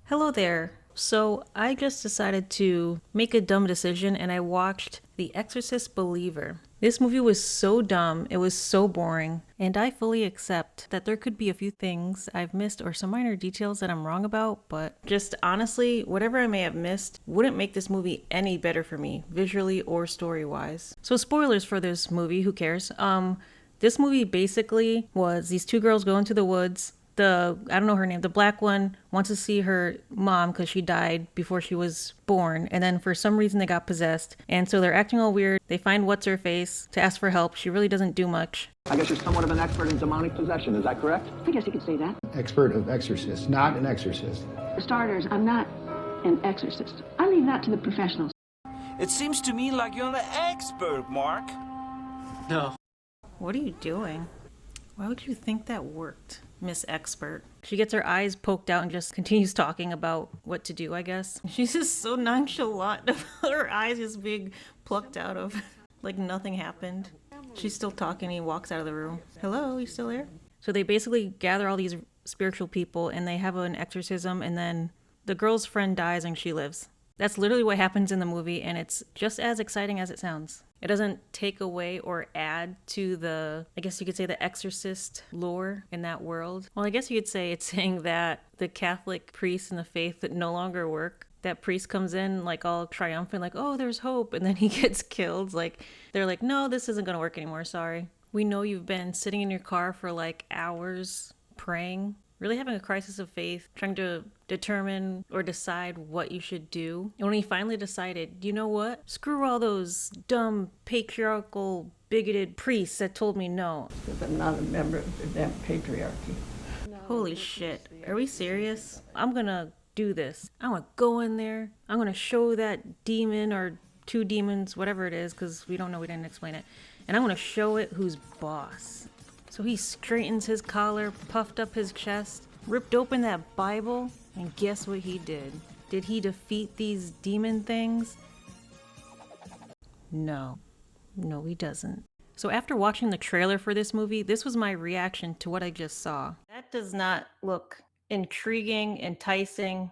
Hello there. So I just decided to make a dumb decision and I watched The Exorcist Believer. This movie was so dumb, it was so boring, and I fully accept that there could be a few things I've missed or some minor details that I'm wrong about, but just honestly, whatever I may have missed wouldn't make this movie any better for me, visually or story-wise. So spoilers for this movie, who cares? This movie basically was these two girls go into the woods. I don't know her name, the black one wants to see her mom because she died before she was born. And then for some reason they got possessed. And so they're acting all weird. They find what's her face to ask for help. She really doesn't do much. I guess you're somewhat of an expert in demonic possession, is that correct? I guess you could say that. Expert of exorcist, not an exorcist. For starters, I'm not an exorcist. I leave that to the professionals. It seems to me like you're the expert, Mark. No. What are you doing? Why would you think that worked, Miss Expert? She gets her eyes poked out and just continues talking about what to do, I guess. She's just so nonchalant about her eyes just being plucked out of, like nothing happened. She's still talking and he walks out of the room. Hello, you still there? So they basically gather all these spiritual people and they have an exorcism, and then the girl's friend dies and she lives. That's literally what happens in the movie, and it's just as exciting as it sounds. It doesn't take away or add to I guess you could say, the Exorcist lore in that world. Well, I guess you could say it's saying that the Catholic priests and the faith that no longer work, that priest comes in like all triumphant, like, oh, there's hope, and then he gets killed. Like, they're like, no, this isn't going to work anymore, sorry. We know you've been sitting in your car for like hours praying, really having a crisis of faith, trying to determine or decide what you should do. And when he finally decided, you know what? Screw all those dumb, patriarchal, bigoted priests that told me no. Because I'm not a member of the damn patriarchy. Holy shit. Are we serious? I'm gonna do this. I'm gonna go in there. I'm gonna show that demon or two demons, whatever it is, because we don't know, we didn't explain it. And I'm gonna show it who's boss. So he straightens his collar, puffed up his chest, ripped open that Bible, and guess what he did? Did he defeat these demon things? No. No, he doesn't. So after watching the trailer for this movie, this was my reaction to what I just saw. That does not look intriguing, enticing,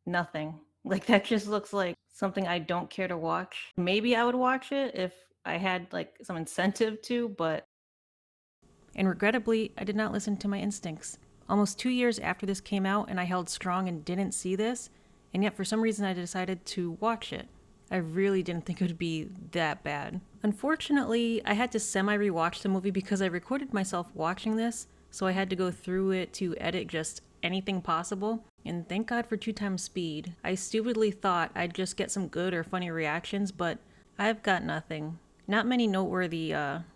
nothing. Like, that just looks like something I don't care to watch. Maybe I would watch it if I had like some incentive to, but... And regrettably, I did not listen to my instincts. Almost 2 years after this came out and I held strong and didn't see this, and yet for some reason I decided to watch it. I really didn't think it would be that bad. Unfortunately, I had to semi-rewatch the movie because I recorded myself watching this, so I had to go through it to edit just anything possible. And thank God for 2x speed. I stupidly thought I'd just get some good or funny reactions, but I've got nothing. Not many noteworthy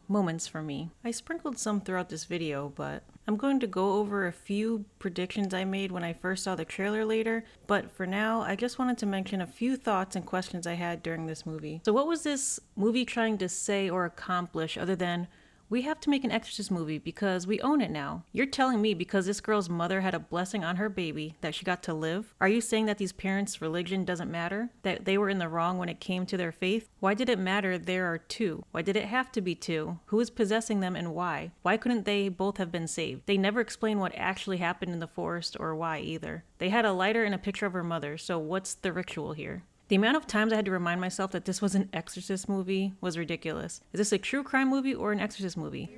moments for me. I sprinkled some throughout this video, but I'm going to go over a few predictions I made when I first saw the trailer later, but for now, I just wanted to mention a few thoughts and questions I had during this movie. So what was this movie trying to say or accomplish other than, we have to make an Exorcist movie because we own it now? You're telling me because this girl's mother had a blessing on her baby that she got to live? Are you saying that these parents' religion doesn't matter? That they were in the wrong when it came to their faith? Why did it matter there are two? Why did it have to be two? Who is possessing them and why? Why couldn't they both have been saved? They never explain what actually happened in the forest or why either. They had a lighter and a picture of her mother, so what's the ritual here? The amount of times I had to remind myself that this was an Exorcist movie was ridiculous. Is this a true crime movie or an Exorcist movie?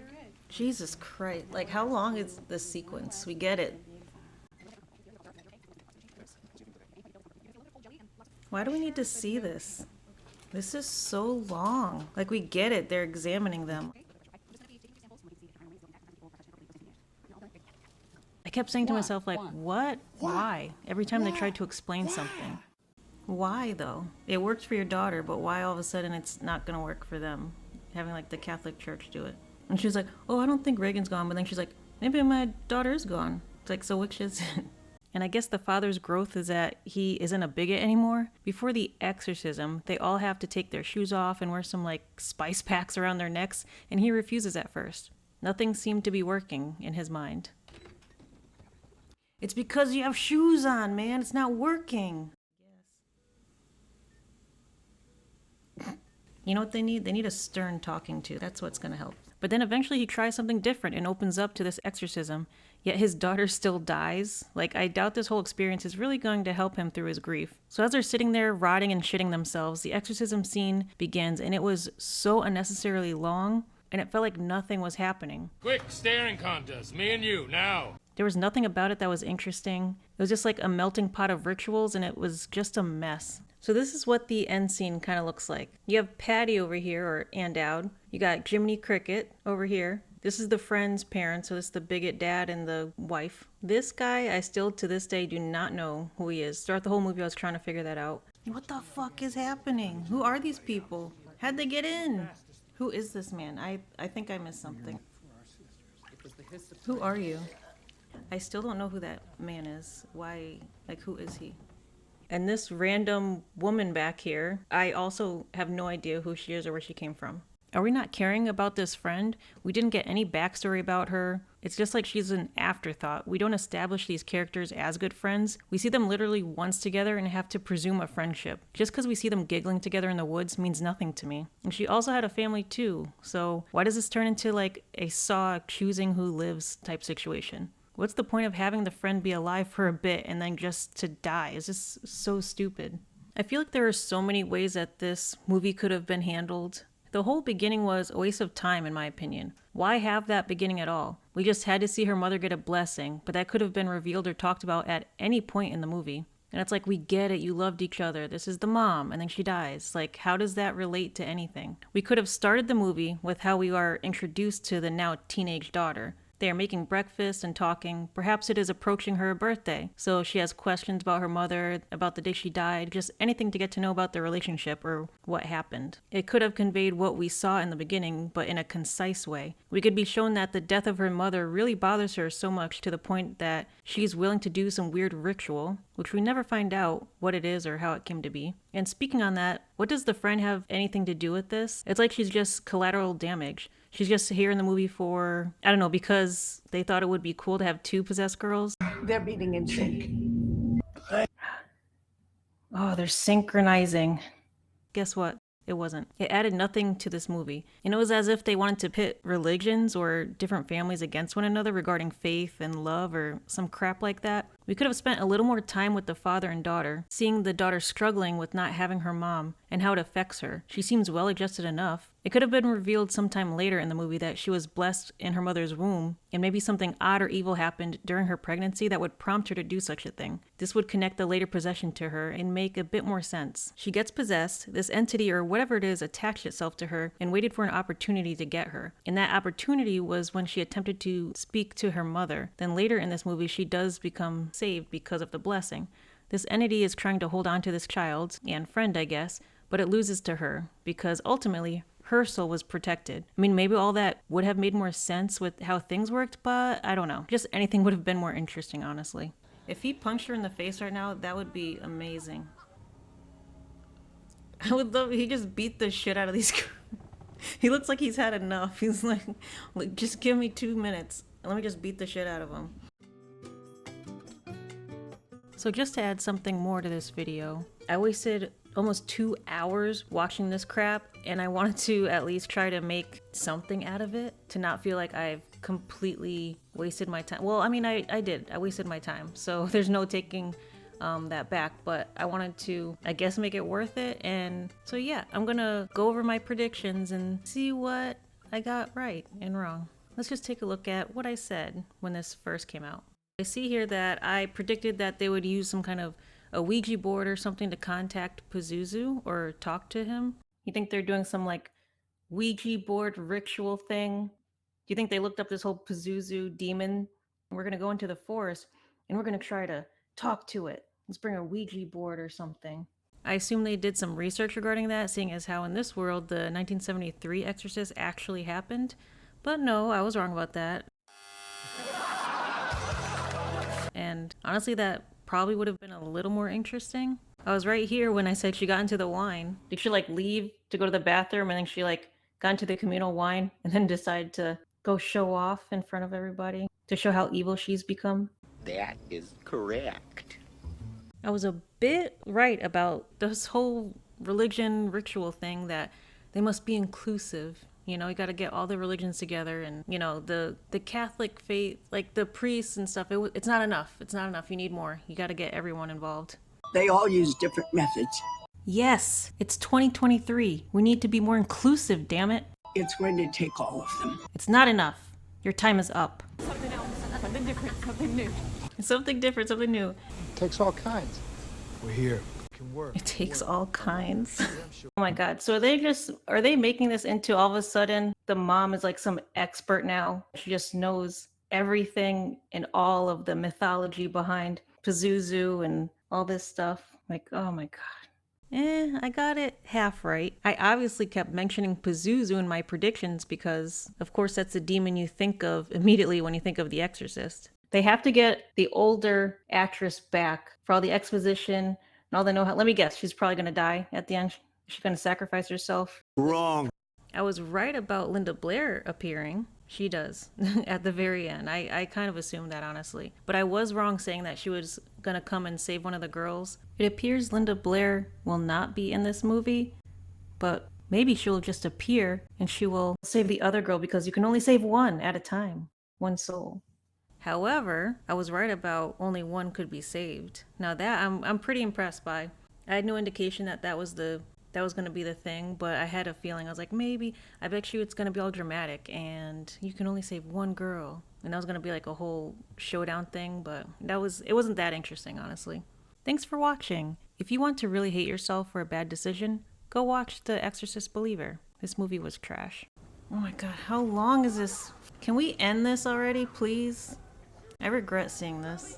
Jesus Christ. Like, how long is this sequence? We get it. Why do we need to see this? This is so long. Like, we get it. They're examining them. I kept saying to myself, like, what? Why? Every time they tried to explain something. Why, though? It worked for your daughter, but why all of a sudden it's not going to work for them? Having, like, the Catholic Church do it. And she's like, oh, I don't think Reagan's gone. But then she's like, maybe my daughter is gone. It's like, so which is it? And I guess the father's growth is that he isn't a bigot anymore. Before the exorcism, they all have to take their shoes off and wear some, like, spice packs around their necks. And he refuses at first. Nothing seemed to be working in his mind. It's because you have shoes on, man. It's not working. You know what they need? They need a stern talking to. That's what's going to help. But then eventually he tries something different and opens up to this exorcism. yet his daughter still dies. Like, I doubt this whole experience is really going to help him through his grief. So as they're sitting there rotting and shitting themselves, the exorcism scene begins, and it was so unnecessarily long, and it felt like nothing was happening. Quick staring contest, me and you, now. There was nothing about it that was interesting. It was just like a melting pot of rituals, and it was just a mess. So this is what the end scene kind of looks like. You have Patty over here, or Andowd. You got Jiminy Cricket over here. This is the friend's parents, so this is the bigot dad and the wife. This guy, I still to this day do not know who he is. Throughout the whole movie, I was trying to figure that out. What the fuck is happening? Who are these people? How'd they get in? Who is this man? I think I missed something. Who are you? I still don't know who that man is. Why, like, who is he? And this random woman back here, I also have no idea who she is or where she came from. Are we not caring about this friend? We didn't get any backstory about her. It's just like she's an afterthought. We don't establish these characters as good friends. We see them literally once together and have to presume a friendship. Just because we see them giggling together in the woods means nothing to me. And she also had a family too. So why does this turn into like a Saw choosing who lives type situation? What's the point of having the friend be alive for a bit and then just to die? It's just so stupid. I feel like there are so many ways that this movie could have been handled. The whole beginning was a waste of time, in my opinion. Why have that beginning at all? We just had to see her mother get a blessing, but that could have been revealed or talked about at any point in the movie. And it's like, we get it, you loved each other, this is the mom, and then she dies. Like, how does that relate to anything? We could have started the movie with how we are introduced to the now teenage daughter. They are making breakfast and talking. Perhaps it is approaching her birthday, so she has questions about her mother, about the day she died, just anything to get to know about their relationship or what happened. It could have conveyed what we saw in the beginning, but in a concise way. We could be shown that the death of her mother really bothers her so much to the point that she's willing to do some weird ritual, which we never find out what it is or how it came to be. And speaking on that, what does the friend have anything to do with this? It's like she's just collateral damage. She's just here in the movie for, I don't know, because they thought it would be cool to have two possessed girls. They're beating in sync. Oh, they're synchronizing. Guess what? It wasn't. It added nothing to this movie. And it was as if they wanted to pit religions or different families against one another regarding faith and love or some crap like that. We could have spent a little more time with the father and daughter, seeing the daughter struggling with not having her mom and how it affects her. She seems well adjusted enough. It could have been revealed sometime later in the movie that she was blessed in her mother's womb, and maybe something odd or evil happened during her pregnancy that would prompt her to do such a thing. This would connect the later possession to her and make a bit more sense. She gets possessed, this entity or whatever it is attached itself to her and waited for an opportunity to get her. And that opportunity was when she attempted to speak to her mother. Then later in this movie, she does become saved because of the blessing. This entity is trying to hold on to this child and friend, I guess, but it loses to her because ultimately her soul was protected. I mean, maybe all that would have made more sense with how things worked, but I don't know. Just anything would have been more interesting, honestly. If he punched her in the face right now, that would be amazing. I would love he just beat the shit out of these. He looks like he's had enough. He's like, just give me 2 minutes. Let me just beat the shit out of him. So just to add something more to this video, I wasted almost 2 hours watching this crap, and I wanted to at least try to make something out of it to not feel like I've completely wasted my time. Well, I mean, I did. I wasted my time, so there's no taking that back, but I wanted to, I guess, make it worth it. And so yeah, I'm gonna go over my predictions and see what I got right and wrong. Let's just take a look at what I said when this first came out. I see here that I predicted that they would use some kind of a Ouija board or something to contact Pazuzu or talk to him. You think they're doing some like Ouija board ritual thing? Do you think they looked up this whole Pazuzu demon? We're gonna go into the forest and we're gonna try to talk to it. Let's bring a Ouija board or something. I assume they did some research regarding that, seeing as how in this world the 1973 Exorcist actually happened. But no, I was wrong about that. And honestly, that probably would have been a little more interesting. I was right here when I said she got into the wine. Did she like leave to go to the bathroom and then she like got into the communal wine and then decided to go show off in front of everybody to show how evil she's become? That is correct. I was a bit right about this whole religion ritual thing, that they must be inclusive. You know, you got to get all the religions together, and you know, the Catholic faith, like the priests and stuff. It's not enough. It's not enough. You need more. You got to get everyone involved. They all use different methods. Yes, it's 2023. We need to be more inclusive, damn it. It's going to take all of them. It's not enough. Your time is up. Something else, something different, something new. Something different, something new. It takes all kinds. We're here. It can work. It takes all kinds. Oh my god. So are they making this into all of a sudden the mom is like some expert now? She just knows everything and all of the mythology behind Pazuzu and all this stuff. Like, oh my god. I got it half right. I obviously kept mentioning Pazuzu in my predictions because, of course, that's the demon you think of immediately when you think of The Exorcist. They have to get the older actress back for all the exposition and all the know-how. Let me guess, she's probably going to die at the end. She's going to sacrifice herself. Wrong. I was right about lindablair appearing. She does at the very end. I kind of assumed that, honestly. But I was wrong saying that she was going to come and save one of the girls. It appears lindablair will not be in this movie, but maybe she'll just appear and she will save the other girl because you can only save one at a time. One soul. However, I was right about only one could be saved. Now that I'm pretty impressed by. I had no indication that was going to be the thing, but I had a feeling. I was like, maybe. I bet you it's going to be all dramatic and you can only save one girl. And that was going to be like a whole showdown thing, but it wasn't that interesting, honestly. Thanks for watching. If you want to really hate yourself for a bad decision, go watch The Exorcist Believer. This movie was trash. Oh my god, how long is this? Can we end this already, please? I regret seeing this.